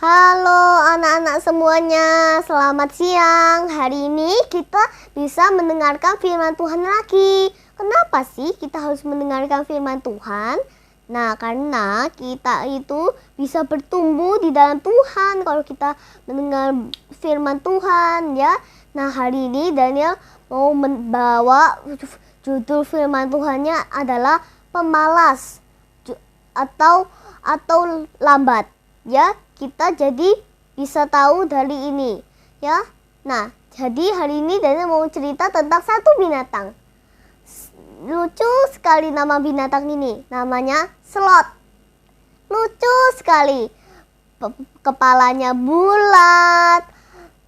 Halo anak-anak semuanya, selamat siang. Hari ini kita bisa mendengarkan firman Tuhan lagi. Kenapa sih kita harus mendengarkan firman Tuhan? Nah, karena kita itu bisa bertumbuh di dalam Tuhan kalau kita mendengar firman Tuhan ya. Nah, hari ini Daniel mau membawa judul firman Tuhannya adalah pemalas atau lambat. Ya, kita jadi bisa tahu dari ini ya. Nah, jadi hari ini Daniel mau cerita tentang satu binatang. Lucu sekali nama binatang ini, namanya sloth. Lucu sekali. Kepalanya bulat,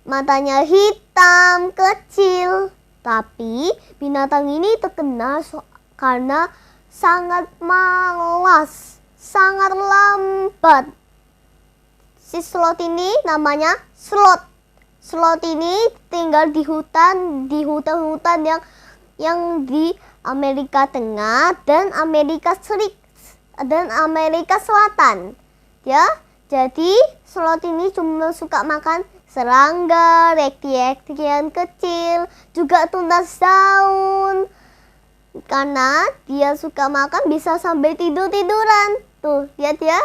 matanya hitam kecil. Tapi binatang ini terkenal karena sangat malas, sangat lambat. Si sloth ini namanya sloth. Sloth ini tinggal di hutan-hutan yang di Amerika Tengah dan Amerika Selatan. Ya, jadi sloth ini cuma suka makan serangga, rektian kecil, juga tunas daun. Karena dia suka makan bisa sampai tidur-tiduran. Tuh, lihat ya.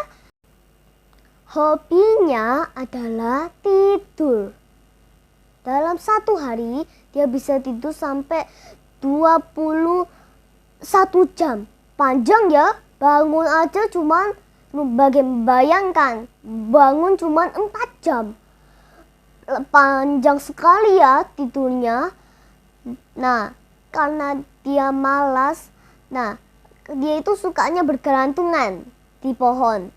Hobinya adalah tidur. Dalam satu hari dia bisa tidur sampai 21 jam. Panjang ya, bangun aja cuman bayangkan, bangun cuman 4 jam. Panjang sekali ya tidurnya. Nah, karena dia malas, nah dia itu sukanya bergelantungan di pohon.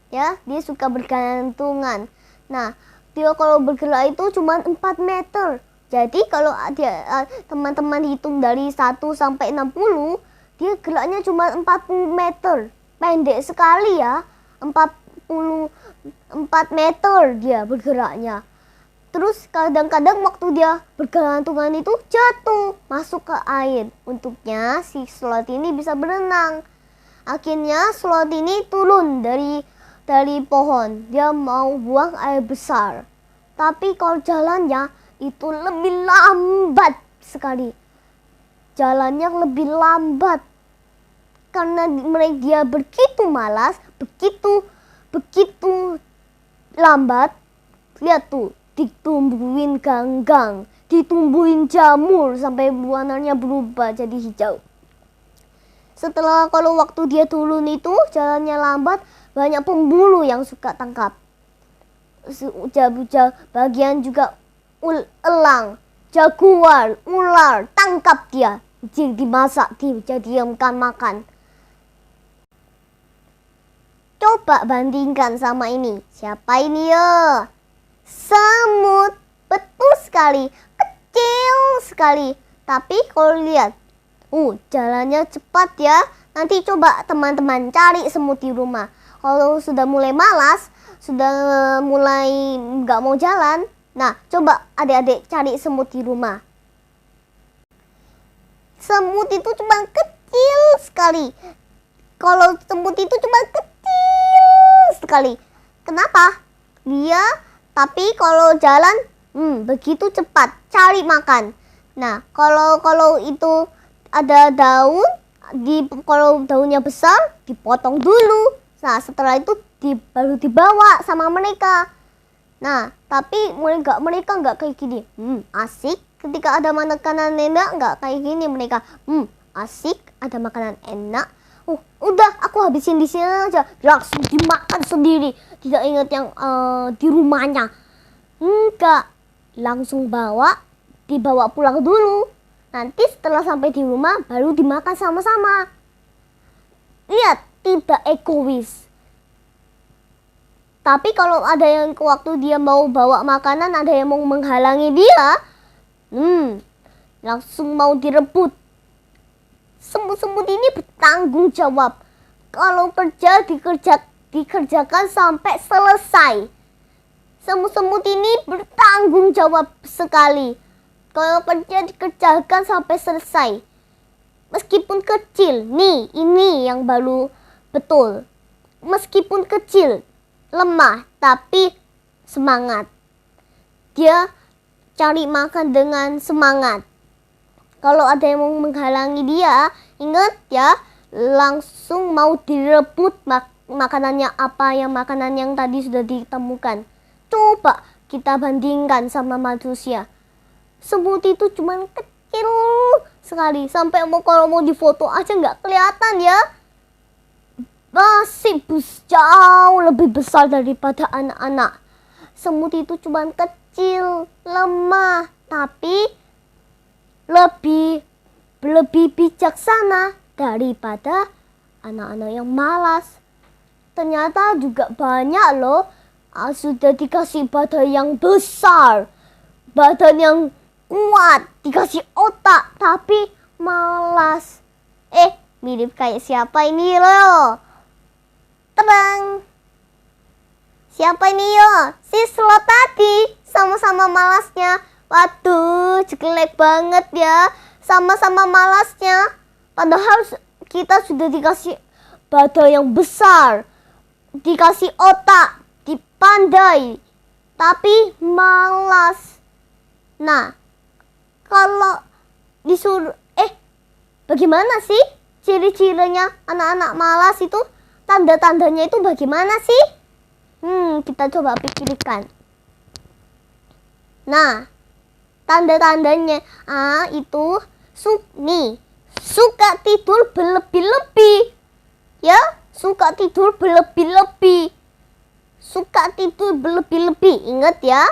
Ya, dia suka bergantungan. Nah, dia kalau bergerak itu cuma 4 meter. Jadi kalau dia teman-teman hitung dari 1 sampai 60, dia geraknya cuma 40 meter. Pendek sekali ya. 44 meter dia bergeraknya. Terus kadang-kadang waktu dia bergelantungan itu jatuh masuk ke air. Untuknya si sloth ini bisa berenang. Akhirnya sloth ini turun dari pohon. Dia mau buang air besar. Tapi kalau jalannya itu lebih lambat sekali. Jalannya lebih lambat. Karena dia begitu malas, begitu lambat. Lihat tuh, ditumbuhin ganggang, ditumbuhin jamur sampai warnanya berubah jadi hijau. Setelah kalau waktu dia turun itu jalannya lambat, banyak pemburu yang suka tangkap. Bagian juga elang, jaguar, ular, tangkap dia. Dimasak, dijadikan makan. Coba bandingkan sama ini. Siapa ini ya? Semut. Betul sekali. Kecil sekali. Tapi kalau lihat, jalannya cepat ya. Nanti coba teman-teman cari semut di rumah. Kalau sudah mulai malas, sudah mulai nggak mau jalan, nah coba adik-adik cari semut di rumah. Semut itu cuma kecil sekali. Kalau semut itu cuma kecil sekali. Kenapa? Tapi kalau jalan, begitu cepat cari makan. Nah, kalau itu ada daun, kalau daunnya besar, dipotong dulu. Nah, setelah itu baru dibawa sama mereka. Nah, tapi mereka nggak kayak gini. Asik. Ketika ada makanan enak, nggak kayak gini mereka. Asik. Ada makanan enak. Udah, aku habisin di sini aja. Langsung dimakan sendiri. Tidak ingat yang di rumahnya. Enggak. Langsung dibawa pulang dulu. Nanti setelah sampai di rumah, baru dimakan sama-sama. Lihat. Tidak egois. Tapi kalau ada yang waktu dia mau bawa makanan, ada yang mau menghalangi dia, langsung mau direbut. Semut-semut ini bertanggung jawab. Kalau kerja dikerjakan sampai selesai. Semut-semut ini bertanggung jawab sekali. Kalau kerja dikerjakan sampai selesai. Meskipun kecil, ini yang baru betul. Meskipun kecil, lemah tapi semangat. Dia cari makan dengan semangat. Kalau ada yang mau menghalangi dia, ingat ya, langsung mau direbut makanannya apa makanan yang tadi sudah ditemukan. Coba kita bandingkan sama manusia. Semut itu cuman kecil sekali, sampai kalau mau difoto aja nggak kelihatan ya. Masih jauh lebih besar daripada anak-anak. Semut itu cuman kecil, lemah, tapi lebih bijaksana daripada anak-anak yang malas. Ternyata juga banyak loh, sudah dikasih badan yang besar, badan yang kuat, dikasih otak, tapi malas. Mirip kayak siapa ini loh? Terang. Siapa ini yo? Si slot tadi, sama-sama malasnya. Waduh, jelek banget ya, sama-sama malasnya. Padahal kita sudah dikasih badan yang besar, dikasih otak, dipandai, tapi malas. Nah, kalau disuruh, bagaimana sih ciri-cirinya anak-anak malas itu? Tanda-tandanya itu bagaimana sih? Kita coba pikirkan. Nah, tanda-tandanya itu suka tidur berlebih-lebih. Ya, suka tidur berlebih-lebih. Suka tidur berlebih-lebih. Ingat ya,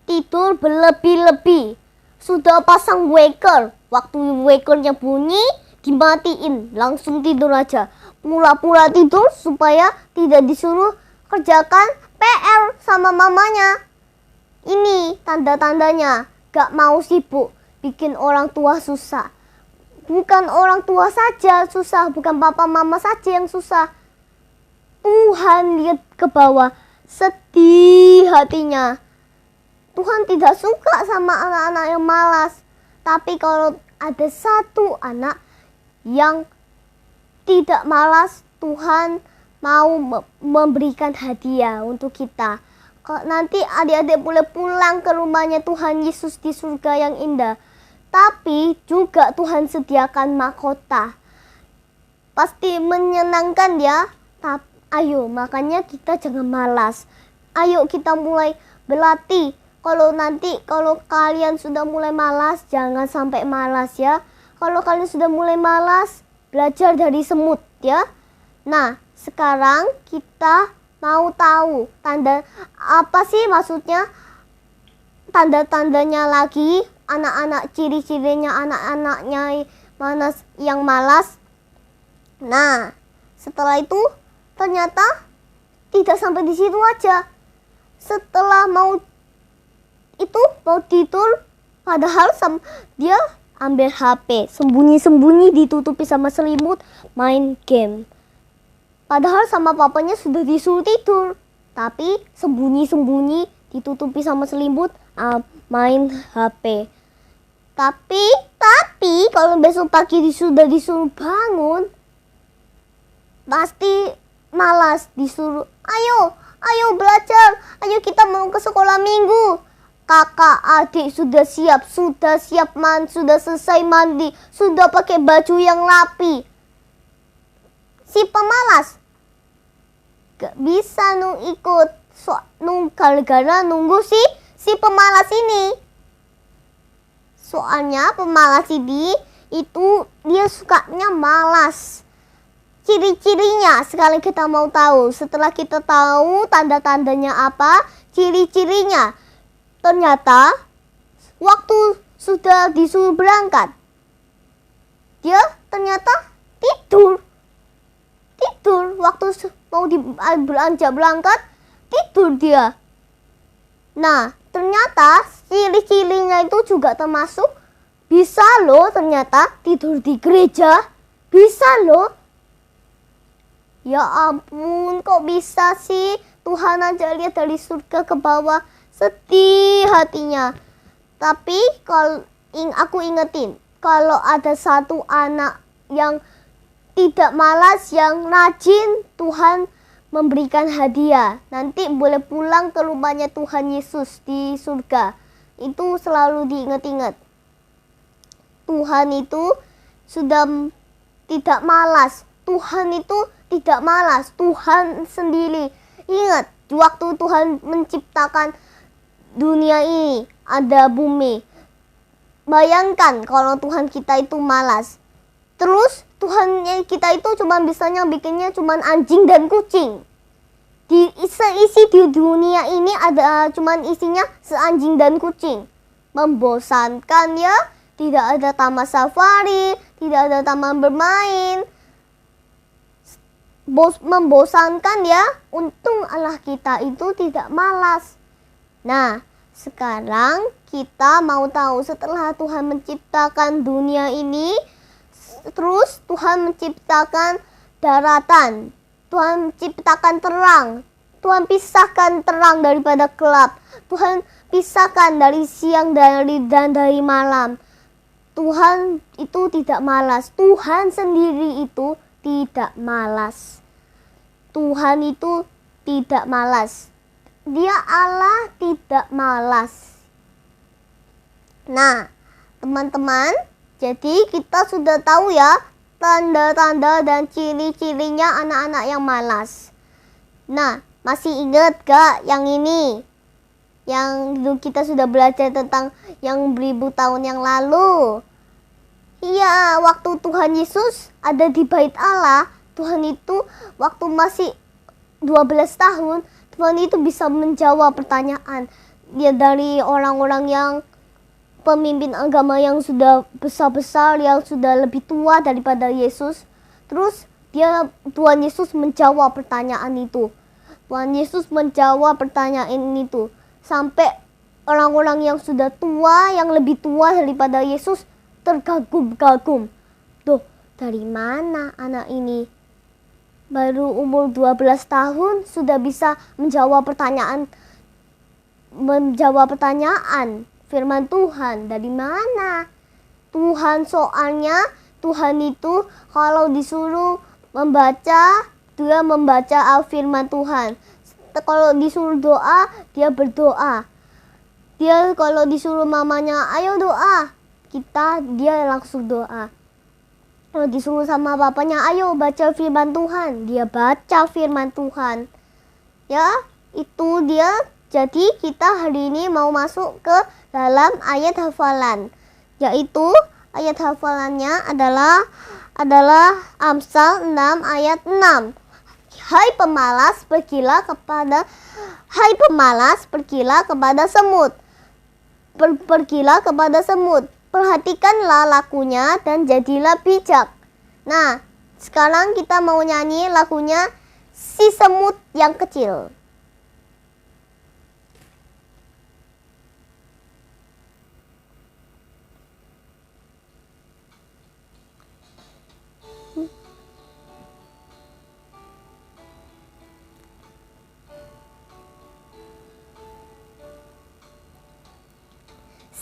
tidur berlebih-lebih. Sudah pasang waker, waktu wakernya bunyi dimatiin, langsung tidur aja. Pura-pura tidur supaya tidak disuruh kerjakan PR sama mamanya. Ini tanda-tandanya, gak mau sibuk, bikin orang tua susah. Bukan orang tua saja susah, bukan papa mama saja yang susah. Tuhan lihat ke bawah, sedih hatinya. Tuhan tidak suka sama anak-anak yang malas. Tapi kalau ada satu anak yang tidak malas, Tuhan mau memberikan hadiah untuk kita. Nanti adik-adik boleh pulang ke rumahnya Tuhan Yesus di surga yang indah. Tapi juga Tuhan sediakan mahkota. Pasti menyenangkan ya. Ayo, makanya kita jangan malas. Ayo kita mulai berlatih. Kalau kalian sudah mulai malas, jangan sampai malas ya. Kalau kalian sudah mulai malas, belajar dari semut ya. Nah, sekarang kita mau tahu tanda apa sih maksudnya, tanda-tandanya lagi, anak-anak, ciri-cirinya anak-anaknya mana yang malas. Nah, setelah itu ternyata tidak sampai di situ aja. Setelah mau tidur, padahal dia ambil HP, sembunyi-sembunyi ditutupi sama selimut, main game. Padahal sama papanya sudah disuruh tidur, tapi sembunyi-sembunyi ditutupi sama selimut, main HP. Tapi kalau besok pagi sudah disuruh bangun, pasti malas. Disuruh, ayo belajar, ayo kita mau ke sekolah minggu. Kakak, adik sudah siap, sudah selesai mandi, sudah pakai baju yang rapi. Si pemalas gak bisa ikut, gara-gara nunggu si pemalas ini. Soalnya pemalas ini itu dia sukanya malas. Ciri-cirinya sekarang kita mau tahu. Setelah kita tahu tanda-tandanya apa, ciri-cirinya, ternyata waktu sudah disuruh berangkat, dia ternyata tidur. Waktu mau berangkat, tidur dia. Nah, ternyata ciri-cirinya itu juga termasuk bisa loh, ternyata tidur di gereja. Bisa loh. Ya ampun, kok bisa sih? Tuhan aja lihat dari surga ke bawah, sedih hatinya. Tapi kalau aku ingetin, kalau ada satu anak yang tidak malas, yang rajin, Tuhan memberikan hadiah. Nanti boleh pulang ke rumahnya Tuhan Yesus di surga. Itu selalu diingat-ingat. Tuhan itu sudah tidak malas. Tuhan itu tidak malas. Tuhan sendiri. Ingat, waktu Tuhan menciptakan dunia ini, ada bumi. Bayangkan kalau Tuhan kita itu malas. Terus Tuhan kita itu cuma bisanya bikinnya cuma anjing dan kucing. Isi di dunia ini ada cuman isinya seanjing dan kucing. Membosankan ya. Tidak ada taman safari, tidak ada taman bermain. Membosankan ya. Untung Allah kita itu tidak malas. Nah, sekarang kita mau tahu setelah Tuhan menciptakan dunia ini, terus Tuhan menciptakan daratan. Tuhan menciptakan terang. Tuhan pisahkan terang daripada gelap. Tuhan pisahkan dari siang dan dari malam. Tuhan itu tidak malas. Tuhan sendiri itu tidak malas. Tuhan itu tidak malas. Dia Allah tidak malas. Nah, teman-teman, jadi kita sudah tahu ya tanda-tanda dan ciri-cirinya anak-anak yang malas. Nah, masih ingat gak yang ini? Yang dulu kita sudah belajar tentang yang beribu tahun yang lalu. Iya, waktu Tuhan Yesus ada di bait Allah, Tuhan itu waktu masih 12 tahun, Tuhan itu bisa menjawab pertanyaan. Dia dari orang-orang yang pemimpin agama yang sudah besar-besar, yang sudah lebih tua daripada Yesus. Terus Tuhan Yesus menjawab pertanyaan itu. Tuhan Yesus menjawab pertanyaan itu. Sampai orang-orang yang sudah tua, yang lebih tua daripada Yesus terkagum-kagum. Tuh, dari mana anak ini? Baru umur 12 tahun sudah bisa menjawab pertanyaan firman Tuhan. Dari mana? Tuhan soalnya Tuhan itu kalau disuruh membaca, dia membaca firman Tuhan. Kalau disuruh doa, dia berdoa. Dia kalau disuruh mamanya, ayo doa, dia langsung doa. Kalau disuruh sama bapaknya, ayo baca firman Tuhan, dia baca firman Tuhan. Ya, itu dia. Jadi kita hari ini mau masuk ke dalam ayat hafalan. Yaitu ayat hafalannya adalah Amsal 6 ayat 6. Hai pemalas, pergilah kepada semut. Pergilah kepada semut. Perhatikanlah lakunya dan jadilah bijak. Nah, sekarang kita mau nyanyi lagunya Si Semut Yang Kecil.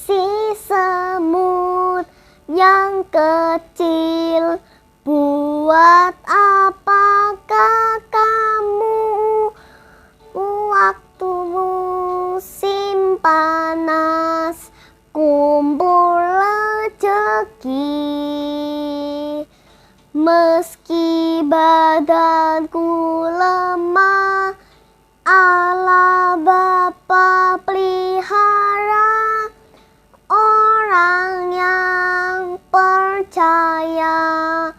Si semut yang kecil, buat apakah kamu waktu musim panas kumpul rezeki? Meski badanku lemah, Allah Bapa pelihara. Orang yang percaya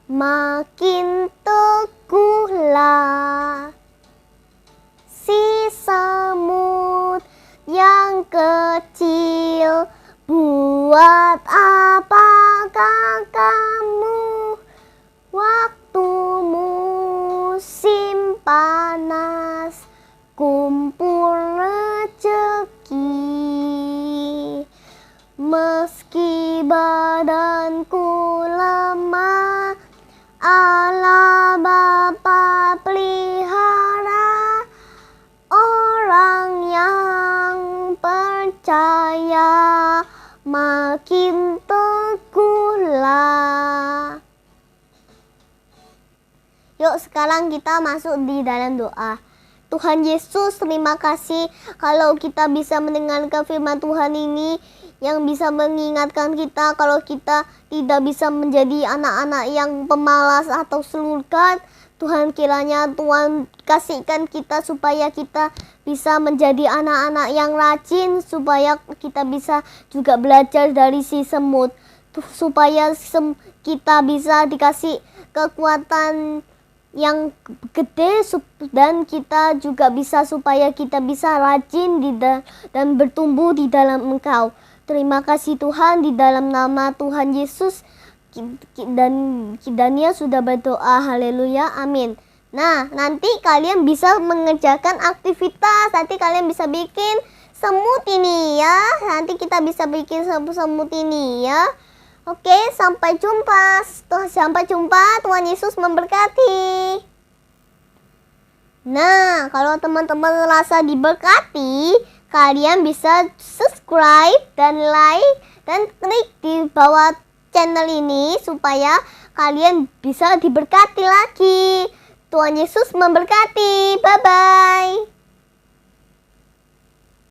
makin teguhlah. Si semut yang kecil, buat apakah kamu waktu musim panas kumpul rezeki? Meski badanku lemah, Allah Bapa pelihara. Orang yang percaya makin Yuk sekarang kita masuk di dalam doa. Tuhan Yesus, terima kasih kalau kita bisa mendengarkan firman Tuhan ini yang bisa mengingatkan kita kalau kita tidak bisa menjadi anak-anak yang pemalas atau sulurkan. Tuhan, kiranya Tuhan kasihkan kita supaya kita bisa menjadi anak-anak yang rajin, supaya kita bisa juga belajar dari si semut, supaya kita bisa dikasih kekuatan yang gede dan kita juga bisa supaya kita bisa rajin dan bertumbuh di dalam Engkau. Terima kasih Tuhan, di dalam nama Tuhan Yesus dan Dania sudah berdoa. Haleluya, amin. Nah, nanti kalian bisa mengerjakan aktivitas. Nanti kalian bisa bikin semut ini ya. Nanti kita bisa bikin semut ini ya. Oke, sampai jumpa. Sampai jumpa. Tuhan Yesus memberkati. Nah, kalau teman-teman merasa diberkati, kalian bisa subscribe dan like dan klik di bawah channel ini supaya kalian bisa diberkati lagi. Tuhan Yesus memberkati. Bye-bye.